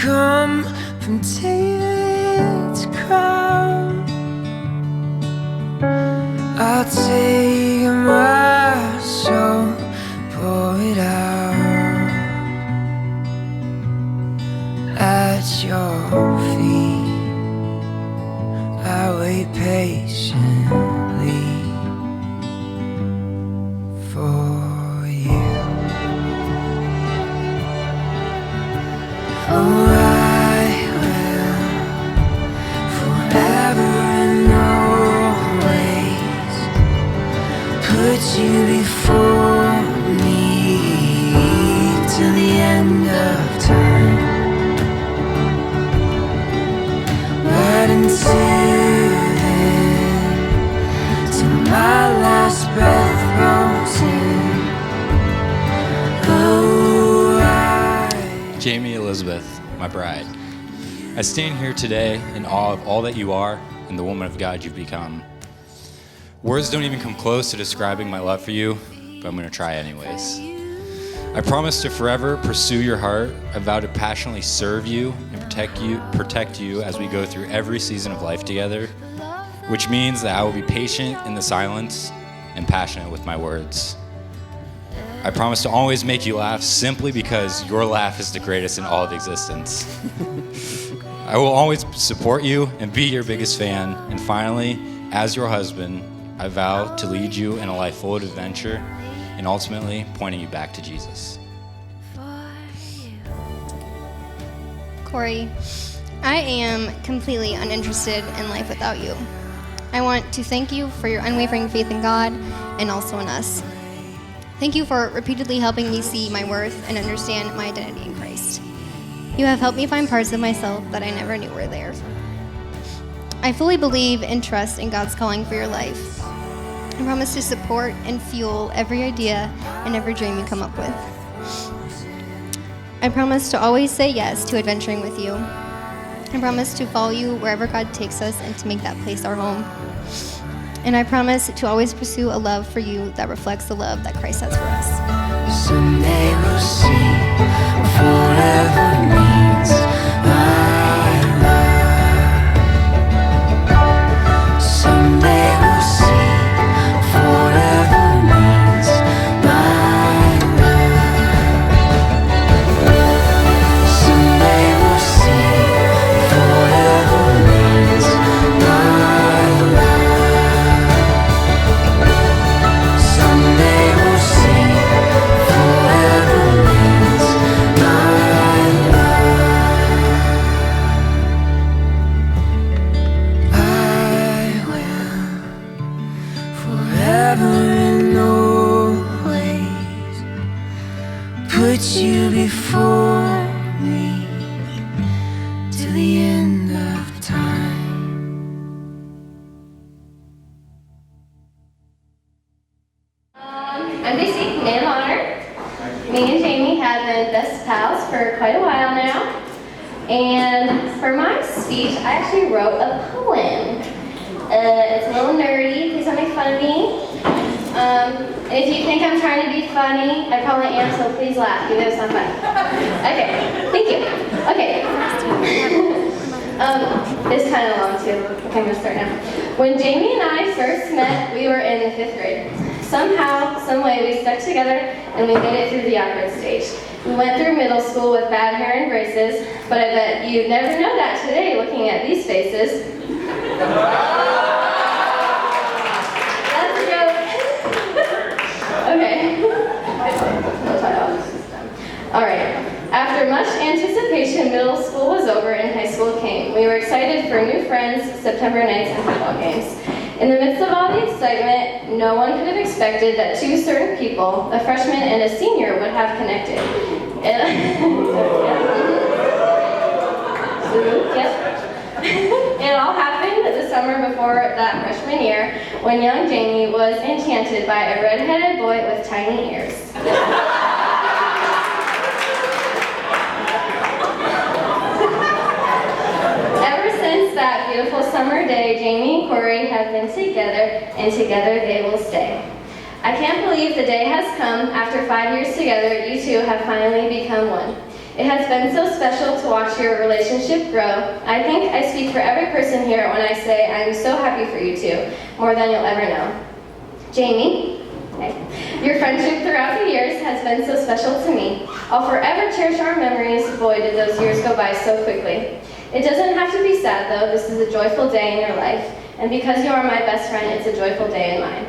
come from David's crown. I'll take my soul, pour it out at your feet. I wait patiently for you. Oh, I will forever and always put you before me till the end of time. But until then, till my last breath rolls in, oh, Jamie Elizabeth, my bride, I stand here today in awe of all that you are and the woman of God you've become. Words don't even come close to describing my love for you, but I'm going to try anyways. I promise to forever pursue your heart. I vow to passionately serve you and protect you as we go through every season of life together, which means that I will be patient in the silence and passionate with my words. I promise to always make you laugh simply because your laugh is the greatest in all of existence. I will always support you and be your biggest fan. And finally, as your husband, I vow to lead you in a life full of adventure and ultimately pointing you back to Jesus. Corey, I am completely uninterested in life without you. I want to thank you for your unwavering faith in God and also in us. Thank you for repeatedly helping me see my worth and understand my identity in Christ. You have helped me find parts of myself that I never knew were there. I fully believe and trust in God's calling for your life. I promise to support and fuel every idea and every dream you come up with. I promise to always say yes to adventuring with you. I promise to follow you wherever God takes us and to make that place our home. And I promise to always pursue a love for you that reflects the love that Christ has for us. someday we'll see forever means my love. Someday we'll see forever means my love. Someday we'll see forever means my love. Someday we'll see forever means my love. I will forever and always put you before me to the end of time. I'm Daisy, maid of honor. Me and Jamie have been best pals for quite a while now. And for my speech, I actually wrote a poem. It's a little nerdy, please don't make fun of me. If you think I'm trying to be funny, I probably am, so please laugh, even if it's not funny. Okay, thank you. Okay. It's kind of long too. Okay, I'm gonna start now. When Jamie and I first met, we were in the 5th grade. Somehow, some way, we stuck together and we made it through the awkward stage. We went through middle school with bad hair and braces, but I bet you'd never know that today looking at these faces. That's a joke. Okay. All right. After much anticipation, middle school was over and high school came. We were excited for new friends, September nights, and football games. In the midst of all the excitement, no one could have expected that two certain people, a freshman and a senior, would have connected. It all happened the summer before that freshman year, when young Jamie was enchanted by a red-headed boy with tiny ears. Ever since that beautiful summer day, Jamie and Corey have been together, and together they will stay. I can't believe the day has come. After 5 years together, you two have finally become one. It has been so special to watch your relationship grow. I think I speak for every person here when I say I'm so happy for you two, more than you'll ever know. Jamie, your friendship throughout the years has been so special to me. I'll forever cherish our memories. Boy, did those years go by so quickly. It doesn't have to be sad though. This is a joyful day in your life. And because you are my best friend, it's a joyful day in mine.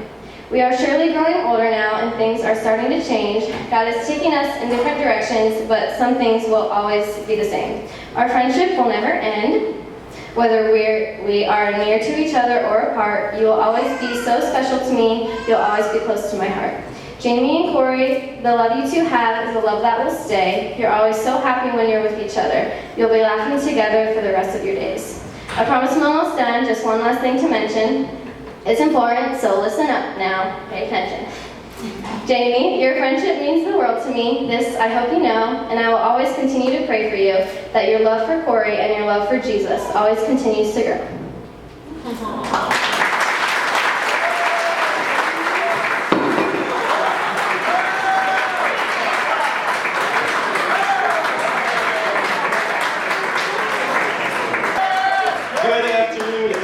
We are surely growing older now and things are starting to change. God is taking us in different directions, but some things will always be the same. Our friendship will never end. Whether we are near to each other or apart, you will always be so special to me. You'll always be close to my heart. Jamie and Corey, the love you two have is a love that will stay. You're always so happy when you're with each other. You'll be laughing together for the rest of your days. I promise I'm almost done. Just one last thing to mention. It's important, so listen up now. Pay attention. Jamie, your friendship means the world to me. This I hope you know, and I will always continue to pray for you that your love for Corey and your love for Jesus always continues to grow.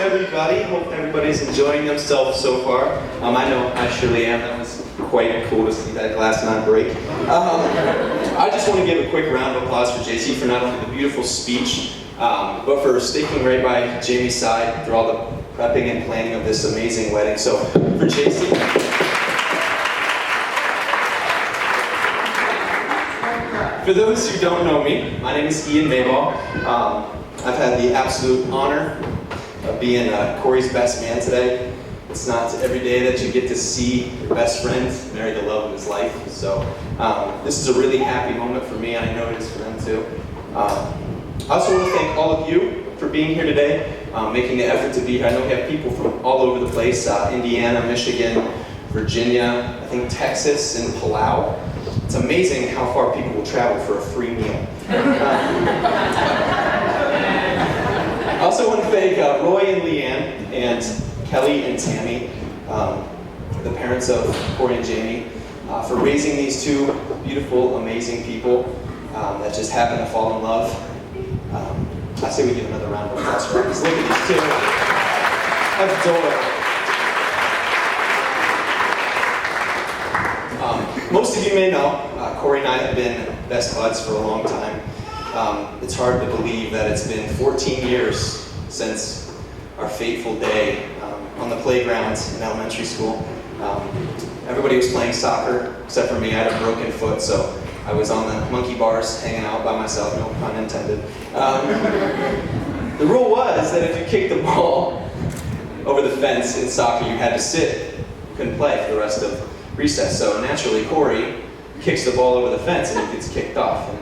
Everybody. Hope everybody's enjoying themselves so far. I know I surely am. That was quite cool to see that glass not break. I just want to give a quick round of applause for JC for not only the beautiful speech, but for sticking right by Jamie's side through all the prepping and planning of this amazing wedding. So for JC. For those who don't know me, my name is Ian Mayball. I've had the absolute honor of being Corey's best man today. It's not every day that you get to see your best friend marry the love of his life. So this is a really happy moment for me, and I know it is for them too. I also want to thank all of you for being here today, making the effort to be here. I know we have people from all over the place, Indiana, Michigan, Virginia, I think Texas, and Palau. It's amazing how far people will travel for a free meal. I also want to thank Roy and Leanne and Kelly and Tammy, the parents of Corey and Jamie, for raising these two beautiful, amazing people that just happened to fall in love. I say we give another round of applause for them, because look at these two. Adorable. Most of you may know, Corey and I have been best buds for a long time. It's hard to believe that it's been 14 years since our fateful day on the playground in elementary school. Everybody was playing soccer, except for me. I had a broken foot, so I was on the monkey bars hanging out by myself, no pun intended. The rule was that if you kicked the ball over the fence in soccer, you had to sit. You couldn't play for the rest of recess. So naturally, Corey kicks the ball over the fence and he gets kicked off. And,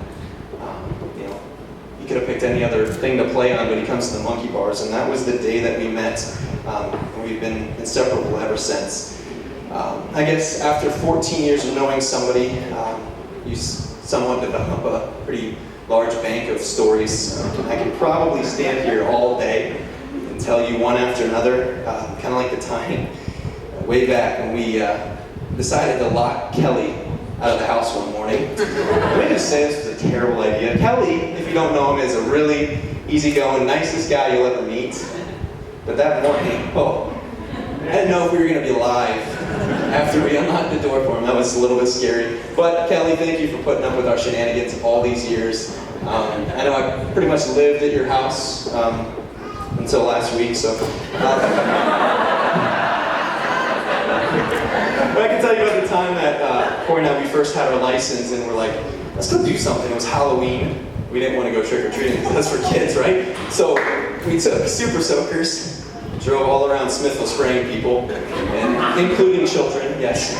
he could have picked any other thing to play on, but he comes to the monkey bars, and that was the day that we met. And we've been inseparable ever since. I guess after 14 years of knowing somebody, you somewhat develop a pretty large bank of stories. I could probably stand here all day and tell you one after another, kind of like the time way back when we decided to lock Kelly out of the house one morning. Let me just say this was a terrible idea. Kelly, if you don't know him, is a really easygoing, nicest guy you'll ever meet. But that morning, I didn't know if we were going to be alive after we unlocked the door for him. That was a little bit scary. But Kelly, thank you for putting up with our shenanigans all these years. I know I pretty much lived at your house until last week, so. But I can tell you about the time that Corey and I, we first had our license, and we're like, let's go do something. It was Halloween. We didn't want to go trick-or-treating because that's for kids, right? So we took super soakers, drove all around Smithville spraying people, and including children, yes.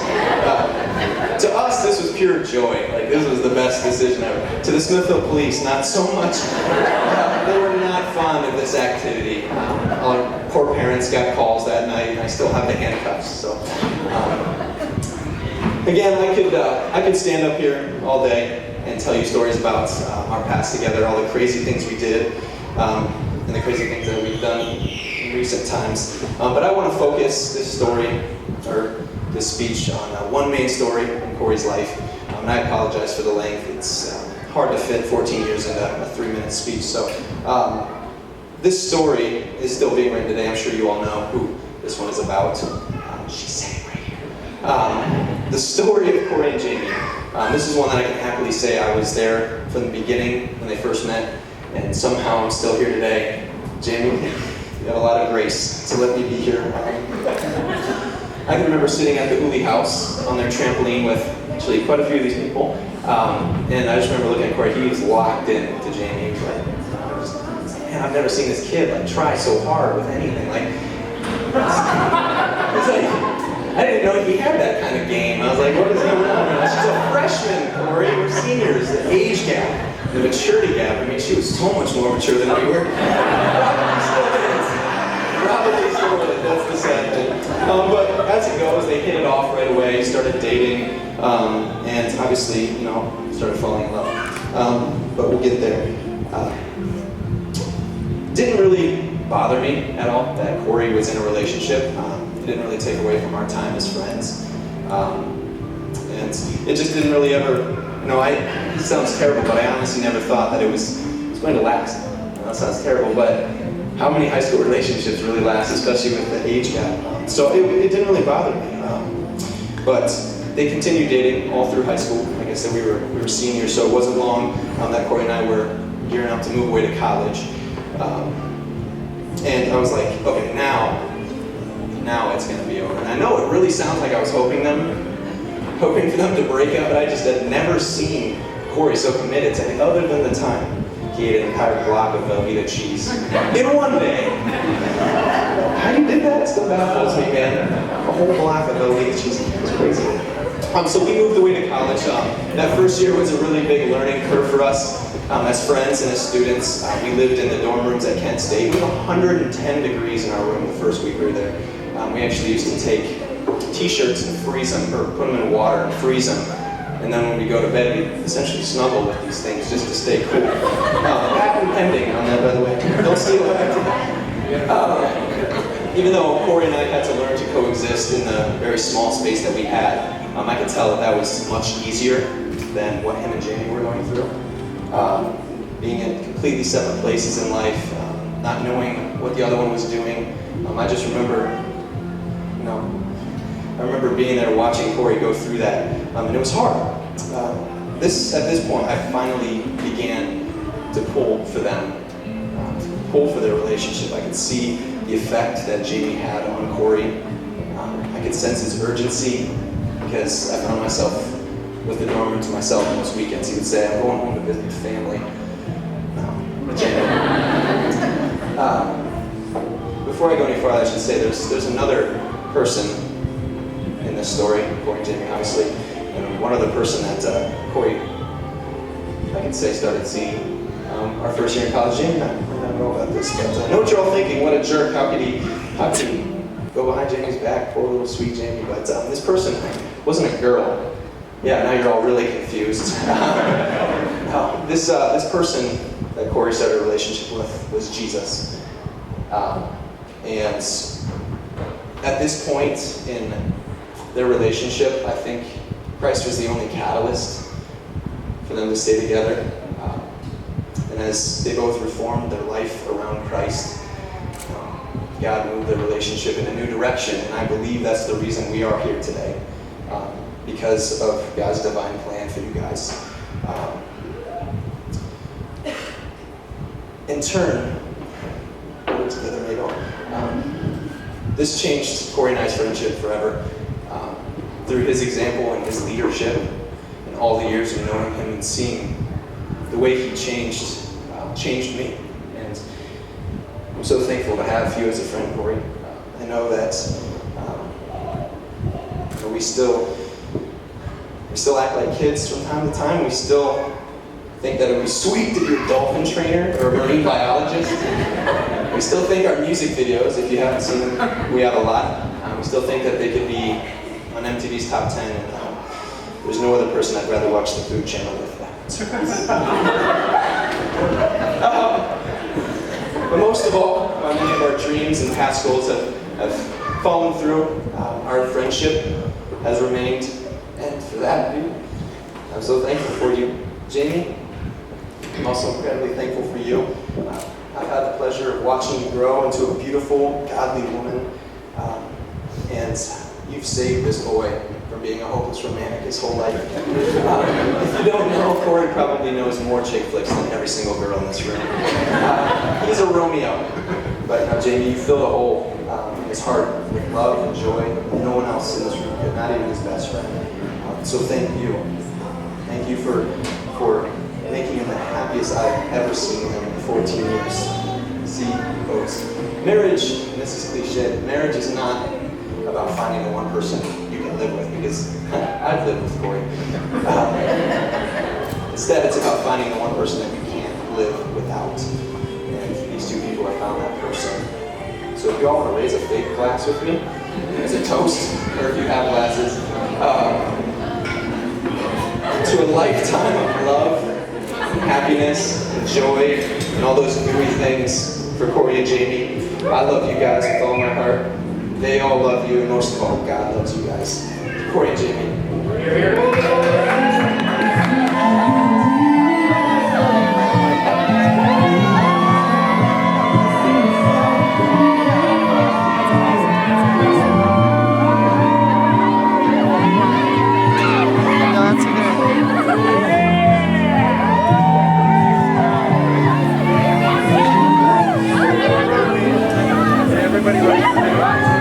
To us, this was pure joy. Like, this was the best decision ever. To the Smithville police, not so much. They were not fond of this activity. Our poor parents got calls that night, and I still have the handcuffs. So, again, I could stand up here all day and tell you stories about our past together, all the crazy things we did, and the crazy things that we've done in recent times. But I want to focus this story, or this speech, on one main story in Corey's life. And I apologize for the length. It's hard to fit 14 years into a 3-minute speech. So this story is still being written today. I'm sure you all know who this one is about. She's sitting right here. The story of Corey and Jamie. This is one that I can happily say I was there from the beginning when they first met, and somehow I'm still here today. Jamie, you have a lot of grace to let me be here. I can remember sitting at the Uli house on their trampoline with actually quite a few of these people, and I just remember looking at Corey. He was locked in to Jamie. He was like, man, I've never seen this kid like try so hard with anything. Like, it's like, I didn't know he had that kind of game. I was like, what is going on? She's a freshman, Corey. We're seniors. The age gap, the maturity gap. I mean, she was so much more mature than we were. Probably still is. That's the sad thing. But as it goes, they hit it off right away, started dating, and obviously, started falling in love. But we'll get there. Didn't really bother me at all that Corey was in a relationship. It didn't really take away from our time as friends. And it just didn't really ever, it sounds terrible, but I honestly never thought that it was going to last. That sounds terrible, but how many high school relationships really last, especially with the age gap? So it didn't really bother me. But they continued dating all through high school. Like I said, we were seniors, so it wasn't long that Corey and I were gearing up to move away to college. And I was like, okay, now it's gonna be over. And I know it really sounds like I was hoping for them to break up, but I just had never seen Corey so committed to anything other than the time he ate an entire block of Velveeta cheese in one day. How you did that? It still baffles me, man. A whole block of Velveeta cheese. It's crazy. So we moved away to college. That first year was a really big learning curve for us. As friends and as students, we lived in the dorm rooms at Kent State. We had 110 degrees in our room the first week we were there. We actually used to take t-shirts and freeze them, or put them in water and freeze them. And then when we go to bed, we essentially snuggle with these things just to stay cool. Patent pending on that, by the way. Don't steal it. Even though Corey and I had to learn to coexist in the very small space that we had, I could tell that was much easier than what him and Jamie were going through. Being in completely separate places in life, not knowing what the other one was doing. I just remember, being there watching Corey go through that, and it was hard. At this point, I finally began to pull for them, pull for their relationship. I could see the effect that Jamie had on Corey. I could sense his urgency because I found myself with the dorm room to myself most weekends. He would say, I'm going home to visit family. Before I go any farther, I should say there's another person in this story, Corey and Jamie, obviously, and one other person that Corey, I can say, started seeing our first year in college. Jamie, I don't know about this, but I know what you're all thinking. What a jerk! How could he go behind Jamie's back? Poor little sweet Jamie. But this person wasn't a girl. Yeah, now you're all really confused. No, this person that Corey started a relationship with was Jesus. And at this point in their relationship, I think Christ was the only catalyst for them to stay together. And as they both reformed their life around Christ, God moved their relationship in a new direction. And I believe that's the reason we are here today. Because of God's divine plan for you guys. In turn, together, this changed Corey and I's friendship forever. Through his example and his leadership, and all the years of knowing him and seeing the way he changed me. And I'm so thankful to have you as a friend, Corey. I know that we still act like kids from time to time. We still think that it would be sweet to be a dolphin trainer or a marine biologist. We still think our music videos, if you haven't seen them, we have a lot. We still think that they could be on MTV's Top 10. And, there's no other person I'd rather watch the Food Channel with but most of all, many of our dreams and past goals have fallen through. Our friendship has remained. And for that, I'm so thankful for you. Jamie, also incredibly thankful for you. I've had the pleasure of watching you grow into a beautiful, godly woman. And you've saved this boy from being a hopeless romantic his whole life. If you don't know, Corey probably knows more chick flicks than every single girl in this room. He's a Romeo. But now, Jamie, you fill the hole in his heart with love and joy. No one else in this room could, not even his best friend. So thank you. Thank you for making him the happiest I've ever seen him in 14 years. See, folks, marriage, and this is cliche, marriage is not about finding the one person you can live with, because I've lived with Corey. Instead, it's about finding the one person that you can't live without. And these two people have found that person. So if you all want to raise a fake glass with me, as a toast, or if you have glasses, to a lifetime of love, happiness, and joy, and all those gooey things for Corey and Jamie. I love you guys with all my heart. They all love you, and most of all, God loves you guys. Corey and Jamie. Everybody